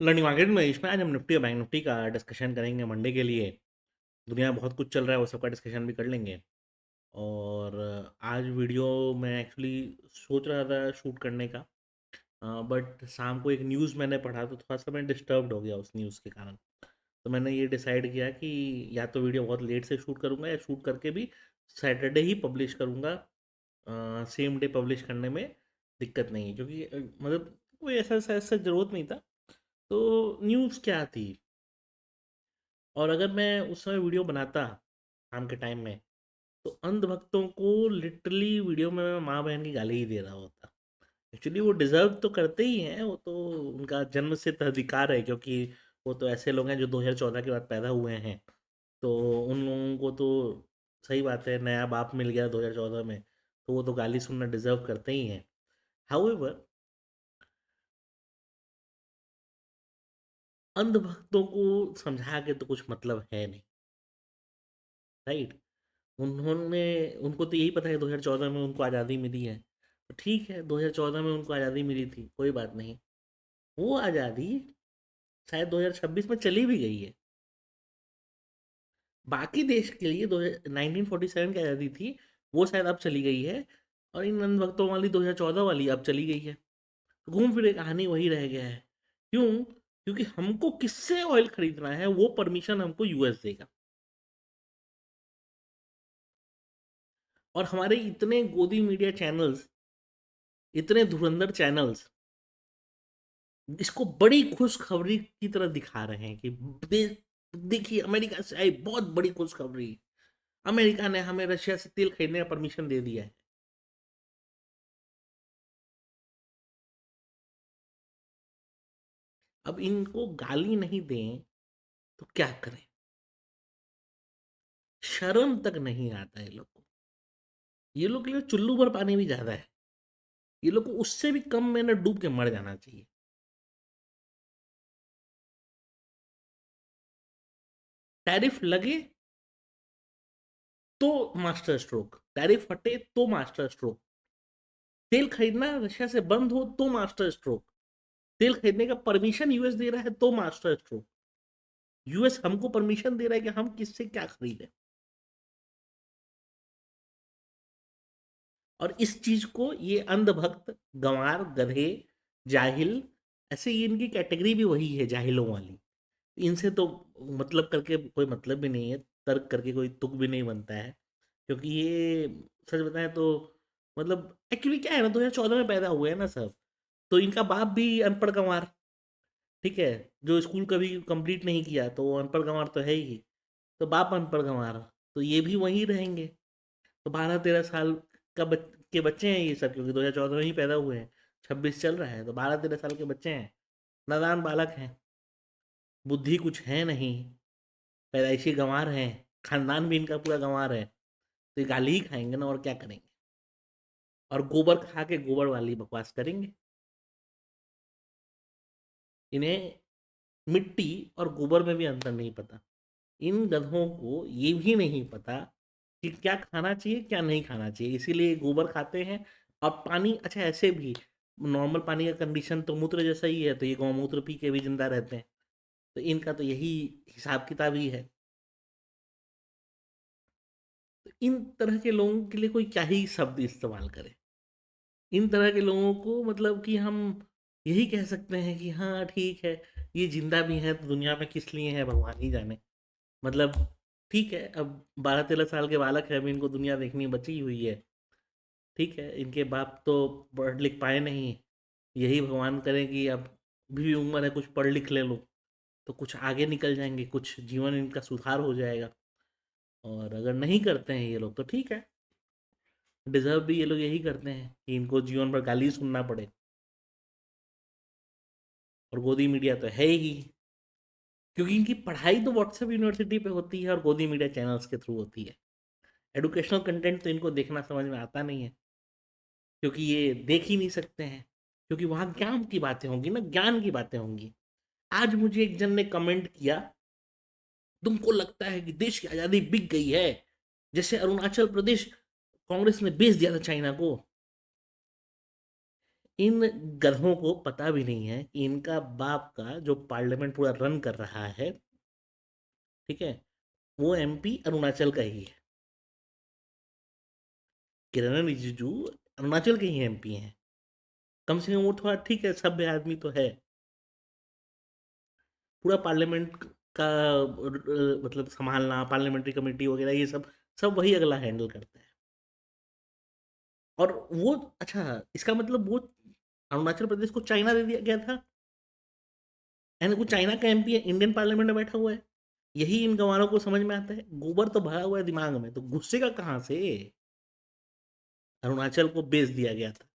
Learning market में इसमें आज हम निफ्टी और बैंक निफ्टी का डिस्कशन करेंगे मंडे के लिए। दुनिया में बहुत कुछ चल रहा है, वो सबका डिस्कशन भी कर लेंगे। और आज वीडियो मैं एक्चुअली सोच रहा था शूट करने का, बट शाम को एक न्यूज़ मैंने पढ़ा तो थोड़ा सा मैं डिस्टर्ब्ड हो गया उस न्यूज़ के कारण। तो मैंने ये डिसाइड किया कि या तो वीडियो बहुत लेट से शूट करूँगा या शूट करके भी सैटरडे ही पब्लिश करूँगा। सेम डे पब्लिश करने में दिक्कत नहीं है, क्योंकि मतलब कोई ऐसा ऐसा ऐसा ज़रूरत नहीं था। तो न्यूज़ क्या थी, और अगर मैं उस समय वीडियो बनाता शाम के टाइम में, तो अंधभक्तों को लिटरली वीडियो में मैं माँ बहन की गाली ही दे रहा होता। एक्चुअली वो डिज़र्व तो करते ही हैं, वो तो उनका जन्म सिद्ध अधिकार है, क्योंकि वो तो ऐसे लोग हैं जो 2014 के बाद पैदा हुए हैं। तो उन लोगों को तो सही बात है, नया बाप मिल गया 2014 में, तो वो तो गाली सुनना डिज़र्व करते ही हैं। हाउएवर, अंधभक्तों को समझा के तो कुछ मतलब है नहीं, राइट? उन्होंने उनको तो यही पता है 2014 में उनको आज़ादी मिली है। तो ठीक है, 2014 में उनको आज़ादी मिली थी, कोई बात नहीं। वो आज़ादी शायद 2026 में चली भी गई है। बाकी देश के लिए दो 1947 की आज़ादी थी, वो शायद अब चली गई है। और इन अंधभक्तों वाली 2014 वाली अब चली गई है। तो घूम फिर के कहानी वही रह गया है। क्यों? क्योंकि हमको किससे ऑयल खरीदना है वो परमिशन हमको यूएस देगा। और हमारे इतने गोदी मीडिया चैनल्स, इतने धुरंधर चैनल्स इसको बड़ी खुशखबरी की तरह दिखा रहे हैं कि देखिए अमेरिका से आई बहुत बड़ी खुशखबरी, अमेरिका ने हमें रशिया से तेल खरीदने का परमिशन दे दिया है। अब इनको गाली नहीं दें तो क्या करें? शर्म तक नहीं आता है लोग को। ये लोग के लिए चुल्लू भर पानी भी ज्यादा है। ये लोग को उससे भी कम में न डूब के मर जाना चाहिए। टैरिफ लगे तो मास्टर स्ट्रोक, टैरिफ हटे तो मास्टर स्ट्रोक, तेल खरीदना रशिया से बंद हो तो मास्टर स्ट्रोक, तेल खरीदने का परमिशन यूएस दे रहा है तो मास्टर स्ट्रोक। यूएस हमको परमिशन दे रहा है कि हम किससे क्या खरीदें। और इस चीज को ये अंधभक्त, गंवार, गधे, जाहिल, ऐसे ये इनकी कैटेगरी भी वही है, जाहिलों वाली। इनसे तो मतलब करके कोई मतलब भी नहीं है, तर्क करके कोई तुक भी नहीं बनता है। क्योंकि ये सच बताएं तो मतलब एक्चुअली क्या है ना, 2014 में पैदा हुए हैं ना सब। तो इनका बाप भी अनपढ़ गंवार, ठीक है, जो स्कूल कभी कंप्लीट नहीं किया तो वो अनपढ़ गंवार तो है ही। तो बाप अनपढ़ गंवार, तो ये भी वहीं रहेंगे। तो 12-13 साल के बच्चे हैं ये सब, क्योंकि 2014 में ही पैदा हुए हैं, 26 चल रहा है, तो 12-13 साल के बच्चे हैं, नादान बालक हैं, बुद्धि कुछ है नहीं, पैदाइशी गंवार हैं, खानदान भी इनका पूरा गंवार है। तो ये गाली ही खाएंगे ना, और क्या करेंगे? और गोबर खा के गोबर वाली बकवास करेंगे। इन्हें मिट्टी और गोबर में भी अंतर नहीं पता। इन गधों को ये भी नहीं पता कि क्या खाना चाहिए क्या नहीं खाना चाहिए, इसीलिए गोबर खाते हैं। और पानी, अच्छा ऐसे भी नॉर्मल पानी का कंडीशन तो मूत्र जैसा ही है, तो ये गौमूत्र पी के भी जिंदा रहते हैं। तो इनका तो यही हिसाब किताब ही है। तो इन तरह के लोगों के लिए कोई क्या ही शब्द इस्तेमाल करे। इन तरह के लोगों को मतलब कि हम यही कह सकते हैं कि हाँ ठीक है, ये जिंदा भी हैं तो दुनिया में किस लिए हैं भगवान ही जाने। मतलब ठीक है, अब 12-13 साल के बालक है, अभी इनको दुनिया देखनी बची हुई है। ठीक है, इनके बाप तो पढ़ लिख पाए नहीं, यही भगवान करे कि अब भी उम्र है, कुछ पढ़ लिख ले लो तो कुछ आगे निकल जाएंगे, कुछ जीवन इनका सुधार हो जाएगा। और अगर नहीं करते हैं ये लोग तो ठीक है, डिजर्व भी ये लोग यही करते हैं कि इनको जीवन भर गाली सुनना पड़े। और गोदी मीडिया तो है ही, क्योंकि इनकी पढ़ाई तो व्हाट्सएप यूनिवर्सिटी पे होती है और गोदी मीडिया चैनल्स के थ्रू होती है। एडुकेशनल कंटेंट तो इनको देखना समझ में आता नहीं है, क्योंकि ये देख ही नहीं सकते हैं। क्योंकि वहाँ ज्ञान की बातें होंगी ना, ज्ञान की बातें होंगी। आज मुझे एक जन ने कमेंट किया, तुमको लगता है कि देश की आज़ादी बिक गई है, जैसे अरुणाचल प्रदेश कांग्रेस ने बेच दिया था चाइना को। इन गधों को पता भी नहीं है कि इनका बाप का जो पार्लियामेंट पूरा रन कर रहा है, ठीक है, वो एमपी अरुणाचल का ही है। किरण रिजिजू अरुणाचल के ही एमपी हैं। कम से कम वो थोड़ा ठीक है, सभ्य आदमी तो है। पूरा पार्लियामेंट का मतलब संभालना, पार्लियामेंट्री कमेटी वगैरह ये सब सब वही अगला हैंडल करता है। और वो अच्छा, इसका मतलब वो अरुणाचल प्रदेश को चाइना दे दिया गया था, यानी वो चाइना का एमपी है, इंडियन पार्लियामेंट में बैठा हुआ है। यही इन गंवारों को समझ में आता है। गोबर तो भरा हुआ है दिमाग में, तो गुस्से का कहाँ से। अरुणाचल को बेच दिया गया था,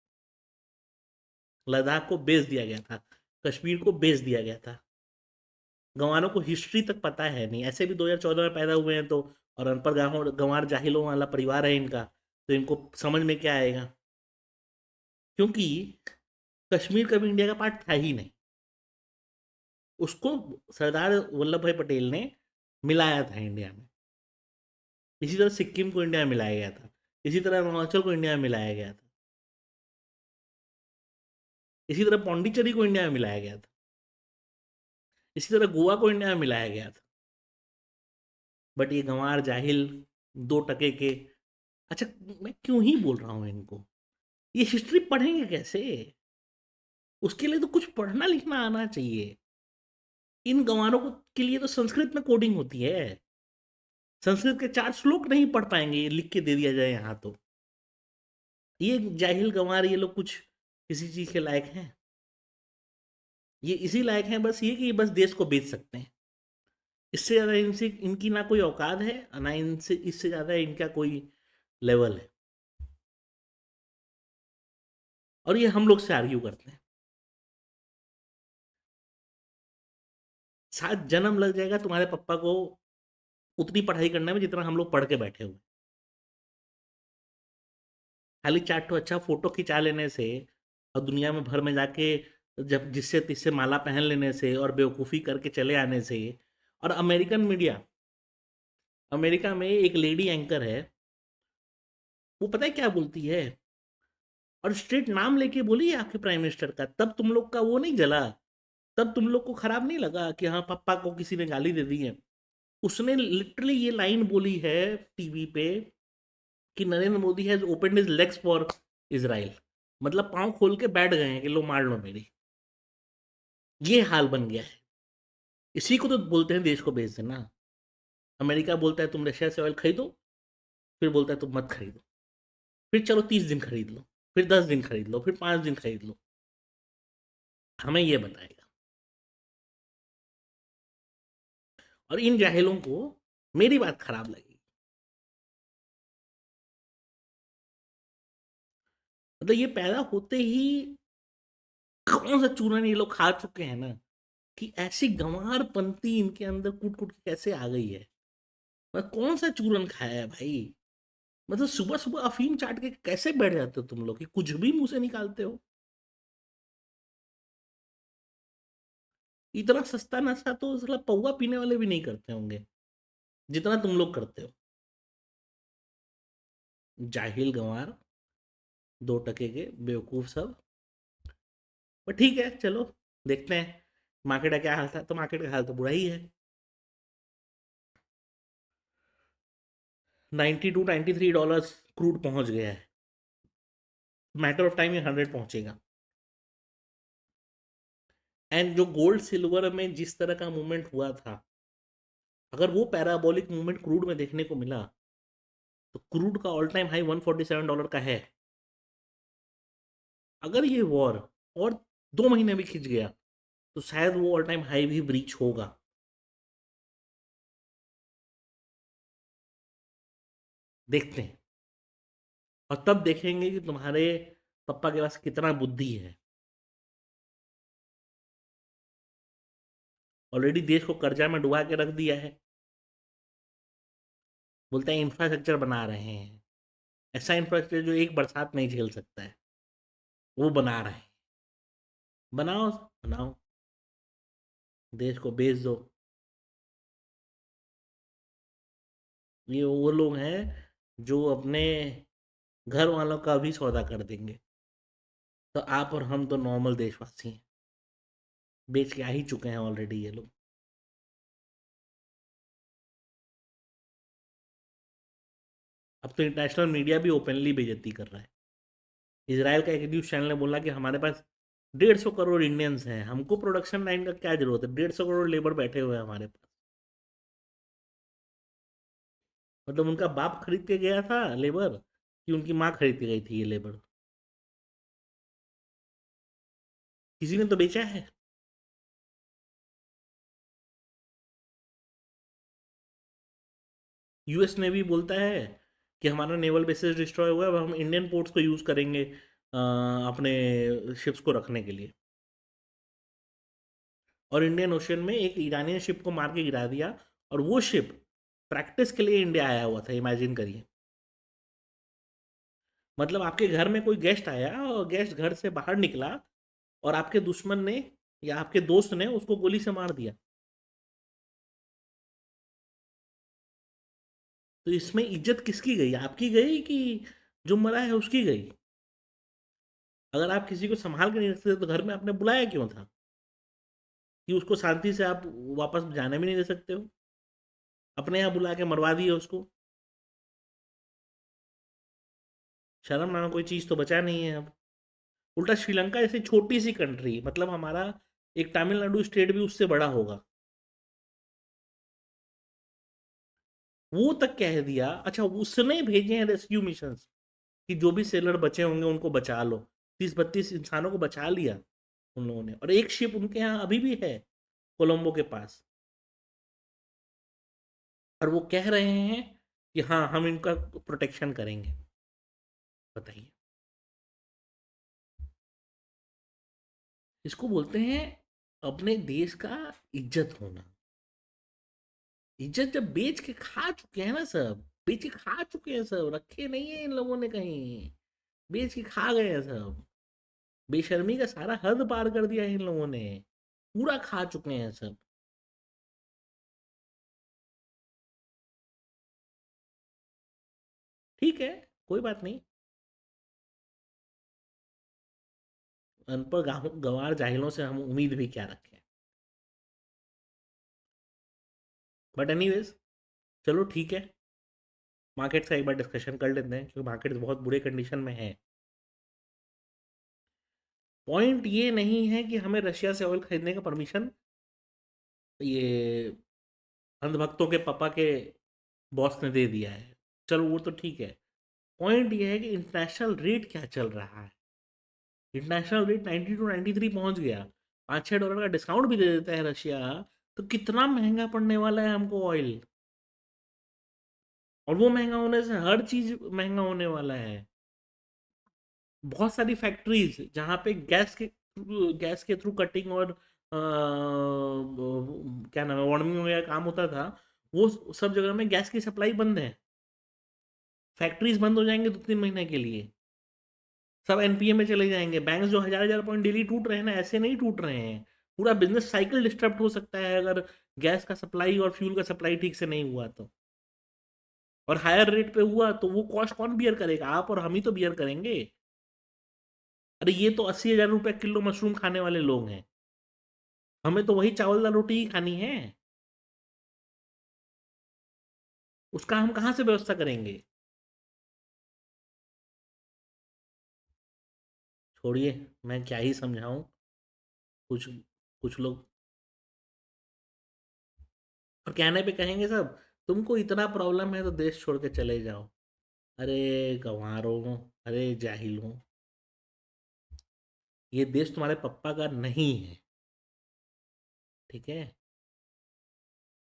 लद्दाख को बेच दिया गया था, कश्मीर को बेच दिया गया था। गंवारों को हिस्ट्री तक पता है नहीं, ऐसे भी 2014 में पैदा हुए हैं तो। और अनपढ़ गंवार जाहिलों वाला परिवार है इनका, तो इनको समझ में क्या आएगा। क्योंकि कश्मीर कभी इंडिया का पार्ट था ही नहीं। उसको सरदार वल्लभ भाई पटेल ने मिलाया था इंडिया में। इसी तरह सिक्किम को इंडिया में मिलाया गया था, इसी तरह अरुणाचल को इंडिया में मिलाया गया था, इसी तरह पौंडीचेरी को इंडिया में मिलाया गया था, इसी तरह गोवा को इंडिया में मिलाया गया था। बट ये गंवार जाहिल, 2 टके के। अच्छा, मैं क्यों ही बोल रहा हूँ इनको, ये हिस्ट्री पढ़ेंगे कैसे। उसके लिए तो कुछ पढ़ना लिखना आना चाहिए। इन गंवारों को के लिए तो संस्कृत में कोडिंग होती है। संस्कृत के 4 श्लोक नहीं पढ़ पाएंगे, ये लिख के दे दिया जाए यहाँ तो। ये जाहिल गंवार, ये लोग कुछ किसी चीज के लायक हैं। ये इसी लायक हैं बस, ये कि ये बस देश को बेच सकते हैं। इससे ज्यादा इनसे इनकी ना कोई औकात है, ना इनसे इससे ज्यादा इनका कोई लेवल है। और ये हम लोग से आर्ग्यू करते हैं। 7 जन्म लग जाएगा तुम्हारे पप्पा को उतनी पढ़ाई करने में जितना हम लोग पढ़ के बैठे हुए। खाली 4 ठो अच्छा फोटो खिंचा लेने से, और दुनिया में भर में जाके जब जिससे तिससे माला पहन लेने से और बेवकूफ़ी करके चले आने से। और अमेरिकन मीडिया, अमेरिका में एक लेडी एंकर है, वो पता है क्या बोलती है, और स्ट्रेट नाम लेके बोली है आपके प्राइम मिनिस्टर का, तब तुम लोग का वो नहीं जला, तब तुम लोग को खराब नहीं लगा कि हाँ पापा को किसी ने गाली दे दी है। उसने लिटरली ये लाइन बोली है टीवी पे कि Narendra Modi has open his legs for Israel. मतलब पांव खोल के बैठ गए हैं कि लो मार लो मेरी। ये हाल बन गया है। इसी को तो बोलते हैं देश को बेच देना। अमेरिका बोलता है तुम रशिया से ऑयल खरीदो, फिर बोलता है तुम मत खरीदो। फिर चलो 30 दिन खरीद लो, फिर 10 दिन खरीद लो, फिर 5 दिन खरीद लो। हमें ये बताएगा। और इन जाहिलों को मेरी बात खराब लगी। मतलब ये पैदा होते ही कौन सा चूरन ये लोग खा चुके हैं ना, कि ऐसी गंवार पंथी इनके अंदर कूट कूट के कैसे आ गई है। मतलब कौन सा चूरन खाया है भाई। मतलब सुबह सुबह अफीम चाट के कैसे बैठ जाते हो तुम लोग, कि कुछ भी मुंह से निकालते हो। इतना सस्ता नशा तो साला पौवा पीने वाले भी नहीं करते होंगे जितना तुम लोग करते हो। जाहिल गंवार, 2 टके के बेवकूफ सब। पर ठीक है चलो, देखते हैं मार्केट का क्या हाल था। तो मार्केट का हाल तो बुरा ही है। 92-93 डॉलर क्रूड पहुंच गया है। मैटर ऑफ टाइम ये 100 पहुंचेगा। एंड जो गोल्ड सिल्वर में जिस तरह का मूवमेंट हुआ था, अगर वो पैराबोलिक मूवमेंट क्रूड में देखने को मिला, तो क्रूड का ऑल टाइम हाई $147 का है। अगर ये वॉर और 2 महीने भी खिंच गया, तो शायद वो ऑल टाइम हाई भी ब्रीच होगा। देखते हैं। और तब देखेंगे कि तुम्हारे पप्पा के पास कितना बुद्धि है। ऑलरेडी देश को कर्जा में डुबा के रख दिया है। बोलते हैं इंफ्रास्ट्रक्चर बना रहे हैं, ऐसा इंफ्रास्ट्रक्चर जो एक बरसात नहीं झेल सकता है, वो बना रहे हैं। बनाओ, बनाओ, देश को बेच दो। ये वो लोग हैं जो अपने घर वालों का भी सौदा कर देंगे। तो आप और हम तो नॉर्मल देशवासी हैं, बेच के आ ही चुके हैं ऑलरेडी ये लोग। अब तो इंटरनेशनल मीडिया भी ओपनली बेइज्जती कर रहा है। इसराइल का एक न्यूज़ चैनल ने बोला कि हमारे पास 150 करोड़ इंडियंस हैं, हमको प्रोडक्शन लाइन का क्या जरूरत है, 150 करोड़ लेबर बैठे हुए हैं हमारे पास। मतलब उनका बाप खरीद के गया था लेबर, कि उनकी माँ खरीद के गई थी ये लेबर? किसी ने तो बेचा है। यूएस नेवी बोलता है कि हमारा नेवल बेसिस डिस्ट्रॉय हुआ है, अब हम इंडियन पोर्ट्स को यूज़ करेंगे अपने शिप्स को रखने के लिए। और इंडियन ओशन में एक ईरानी शिप को मार के गिरा दिया, और वो शिप प्रैक्टिस के लिए इंडिया आया हुआ था, इमेजिन करिए। मतलब आपके घर में कोई गेस्ट आया और गेस्ट घर से बाहर निकला, और आपके दुश्मन ने या आपके दोस्त ने उसको गोली से मार दिया। तो इसमें इज्जत किसकी गई, आपकी गई कि जो मरा है उसकी गई? अगर आप किसी को संभाल के नहीं रखते तो घर में आपने बुलाया क्यों था? कि उसको शांति से आप वापस जाने भी नहीं दे सकते हो, अपने यहाँ बुला के मरवा दिए उसको। शर्म नाम कोई चीज़ तो बचा नहीं है अब। उल्टा श्रीलंका जैसी छोटी सी कंट्री, मतलब हमारा एक तमिलनाडु स्टेट भी उससे बड़ा होगा, वो तक कह दिया। अच्छा, उसने भेजे हैं रेस्क्यू मिशंस कि जो भी सेलर बचे होंगे उनको बचा लो। 30-32 इंसानों को बचा लिया उन लोगों ने, और एक शिप उनके यहाँ अभी भी है, कोलंबो के पास। और वो कह रहे हैं कि हाँ हम इनका प्रोटेक्शन करेंगे। बताइए। इसको बोलते हैं अपने देश का इज्जत होना। इज्जत जब बेच के खा चुके हैं ना सब, बेच के खा चुके हैं सब, रखे नहीं है इन लोगों ने कहीं, बेच के खा गए हैं सब। बेशर्मी का सारा हद पार कर दिया है इन लोगों ने, पूरा खा चुके हैं सब। ठीक है, कोई बात नहीं। अनपढ़ गंवार जाहिलों से हम उम्मीद भी क्या रखें। बट एनीवेज, चलो ठीक है, मार्केट से एक बार डिस्कशन कर लेते हैं क्योंकि मार्केट बहुत बुरे कंडीशन में है। पॉइंट ये नहीं है कि हमें रशिया से ऑयल खरीदने का परमिशन ये अंधभक्तों के पापा के बॉस ने दे दिया है, चलो वो तो ठीक है। पॉइंट ये है कि इंटरनेशनल रेट क्या चल रहा है। इंटरनेशनल रेट 92-93 पहुंच गया। $5-6 का डिस्काउंट भी दे देता है रशिया, तो कितना महंगा पड़ने वाला है हमको ऑयल। और वो महंगा होने से हर चीज महंगा होने वाला है। बहुत सारी फैक्ट्रीज जहाँ पे गैस के थ्रू कटिंग और क्या नाम है, वार्मिंग वगैरह काम होता था, वो सब जगह में गैस की सप्लाई बंद है। फैक्ट्रीज बंद हो जाएंगे 2-3 महीने के लिए, सब एनपीए में चले जाएंगे। बैंक जो हजार हजार पॉइंट डेली टूट रहे हैं ना, ऐसे नहीं टूट रहे हैं। पूरा बिजनेस साइकिल डिस्टर्ब हो सकता है अगर गैस का सप्लाई और फ्यूल का सप्लाई ठीक से नहीं हुआ तो। और हायर रेट पे हुआ तो वो कॉस्ट कौन बियर करेगा, आप और हम ही तो बियर करेंगे। अरे ये तो 80,000 रुपये किलो मशरूम खाने वाले लोग हैं, हमें तो वही चावल दाल रोटी ही खानी है। उसका हम कहाँ से व्यवस्था करेंगे? छोड़िए, मैं क्या ही समझाऊं। कुछ कुछ लोग और कहने पे कहेंगे सब, तुमको इतना प्रॉब्लम है तो देश छोड़ के चले जाओ। अरे गंवारों, अरे जाहिलों, ये देश तुम्हारे पप्पा का नहीं है, ठीक है?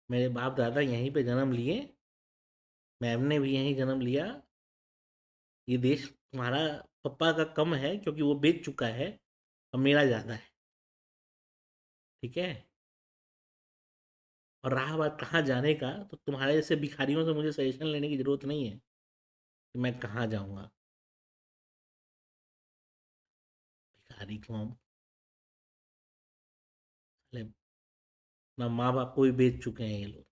मेरे बाप दादा यहीं पे जन्म लिए, मैम ने भी यहीं जन्म लिया। ये देश तुम्हारा पप्पा का कम है क्योंकि वो बेच चुका है, और मेरा ज़्यादा है, ठीक है? और रहा बात कहाँ जाने का, तो तुम्हारे जैसे भिखारियों से मुझे सजेशन लेने की ज़रूरत नहीं है कि मैं कहाँ जाऊँगा। भिखारी को हम अपना माँ बाप को भी बेच चुके हैं ये लोग।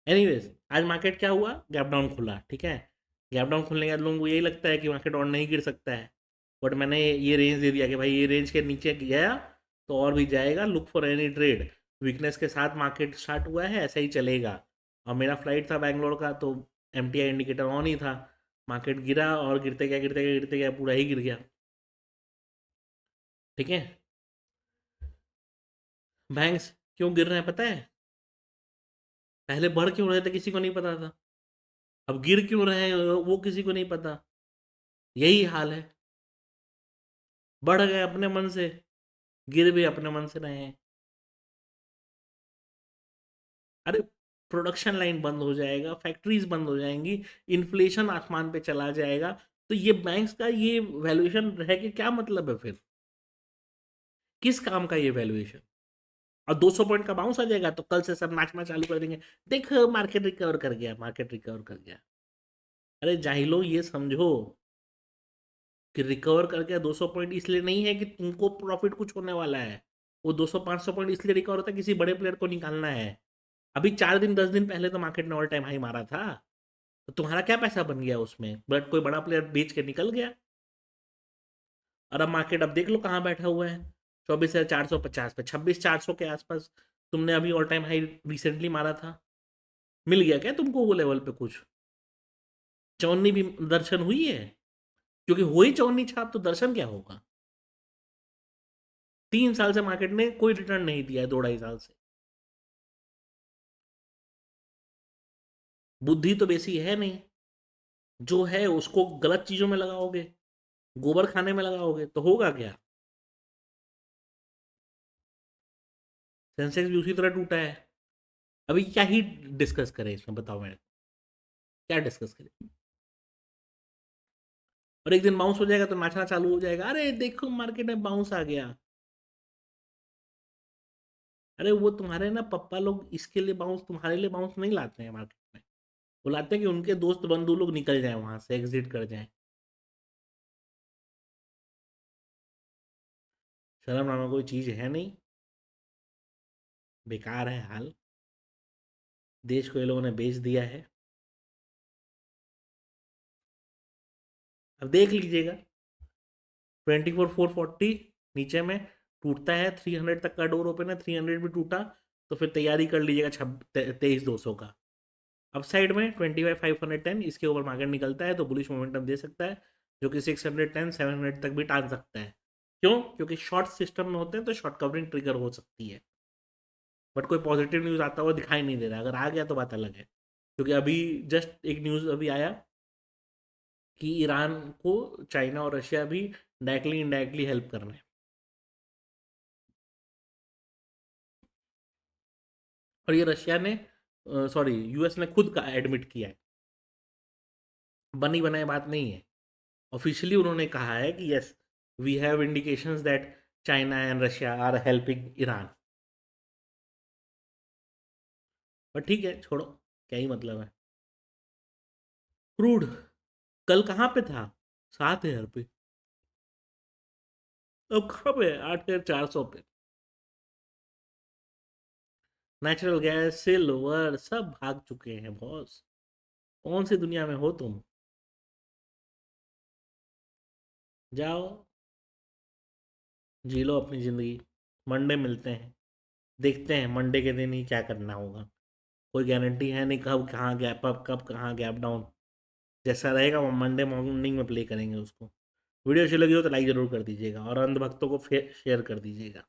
एनीवेज, आज मार्केट क्या हुआ, गैप डाउन खुला, ठीक है। गैप डाउन खुलने के बाद लोगों को यही लगता है कि मार्केट और नहीं गिर सकता है, बट मैंने ये रेंज दे दिया कि भाई ये रेंज के नीचे गया तो और भी जाएगा, look for any trade. Weakness के साथ मार्केट स्टार्ट हुआ है, ऐसा ही चलेगा। और मेरा फ्लाइट था बैंगलोर का, तो MTI इंडिकेटर ऑन ही था। मार्केट गिरा और गिरते गया गिरते गया गिरते गया, पूरा ही गिर गया। ठीक है। बैंक्स क्यों गिर रहे हैं पता है? पहले बढ़ क्यों रहे थे किसी को नहीं पता था, अब गिर क्यों रहे हैं वो किसी को नहीं पता। यही हाल है, बढ़ गए अपने मन से, गिर भी अपने मन से रहे हैं। अरे प्रोडक्शन लाइन बंद हो जाएगा, फैक्ट्रीज बंद हो जाएंगी, इन्फ्लेशन आसमान पे चला जाएगा, तो ये बैंक्स का ये वैल्यूएशन रह के क्या मतलब है फिर? किस काम का ये वैल्यूएशन? और 200 पॉइंट का बाउंस आ जाएगा तो कल से सब नाचना चालू कर देंगे, देख मार्केट रिकवर कर गया, मार्केट रिकवर कर गया। अरे जाहिलो, ये समझो कि रिकवर कर गया 200 पॉइंट इसलिए नहीं है कि तुमको प्रॉफिट कुछ होने वाला है। वो 200-500 पॉइंट इसलिए रिकवर होता है किसी बड़े प्लेयर को निकालना है। अभी 4 दिन 10 दिन पहले तो मार्केट ने ऑल टाइम हाई मारा था, तो तुम्हारा क्या पैसा बन गया उसमें? बट कोई बड़ा प्लेयर बेच के निकल गया। और अब मार्केट अब देख लो कहाँ बैठा हुआ है, 24,450 पे, 26,400 के आसपास। तुमने अभी ऑल टाइम हाई रिसेंटली मारा था, मिल गया क्या तुमको वो लेवल पे कुछ? चौनी भी दर्शन हुई है? क्योंकि हो ही चौनी छाप तो दर्शन क्या होगा? 3 साल से मार्केट ने कोई रिटर्न नहीं दिया है, 2 ढाई साल से। बुद्धि तो बेसी है नहीं, जो है उसको गलत चीजों में लगाओगे, गोबर खाने में लगाओगे तो होगा क्या? सेंसेक्स भी उसी तरह टूटा है। अभी क्या ही डिस्कस करें इसमें, बताओ मेरे को, क्या डिस्कस करें? और एक दिन बाउंस हो जाएगा तो नाचना चालू हो जाएगा, अरे देखो मार्केट में बाउंस आ गया। अरे वो तुम्हारे ना पप्पा लोग इसके लिए बाउंस, तुम्हारे लिए बाउंस नहीं लाते हैं मार्केट में। वो लाते हैं कि उनके दोस्त बंधु लोग निकल जाए, वहां से एग्जिट कर जाए। शर्म नामा कोई चीज है नहीं, बेकार है हाल। देश को ये लोगों ने बेच दिया है। अब देख लीजिएगा, 24,440 नीचे में टूटता है, 300 तक का डोर ओपन है, 300 भी टूटा तो फिर तैयारी कर लीजिएगा 23,200 का। अब साइड में 25,510 इसके ऊपर मार्केट निकलता है तो बुलिश मोमेंटम दे सकता है, जो कि 610 700 तक भी टाल सकता है। क्यों? क्योंकि शॉर्ट सिस्टम में होते हैं तो शॉर्ट कवरिंग ट्रिगर हो सकती है। बट कोई पॉजिटिव न्यूज़ आता हुआ दिखाई नहीं दे रहा, अगर आ गया तो बात अलग है। क्योंकि अभी जस्ट एक न्यूज़ अभी आया कि ईरान को चाइना और रशिया भी डायरेक्टली इनडायरेक्टली हेल्प कर रहे हैं। और ये रशिया ने, सॉरी, यूएस ने खुद का एडमिट किया है, बनी बनाई बात नहीं है। ऑफिशियली उन्होंने कहा है कि yes, we have indications that China and Russia are helping Iran. पर ठीक है, छोड़ो, क्या ही मतलब है। क्रूड कल कहाँ पे था? 7,000 पे। अब कहाँ पे है? 8,400 पे। नेचुरल गैस, सिल्वर सब भाग चुके हैं बॉस। कौन सी दुनिया में हो तुम? जाओ, जी लो अपनी ज़िंदगी। मंडे मिलते हैं, देखते हैं मंडे के दिन ही क्या करना होगा। कोई गारंटी है नहीं कब कहाँ गैप अप, कब कहाँ गैप डाउन। जैसा रहेगा वो मंडे मॉर्निंग में प्ले करेंगे उसको। वीडियो अच्छी लगी हो तो लाइक ज़रूर कर दीजिएगा और अंध भक्तों को शेयर कर दीजिएगा।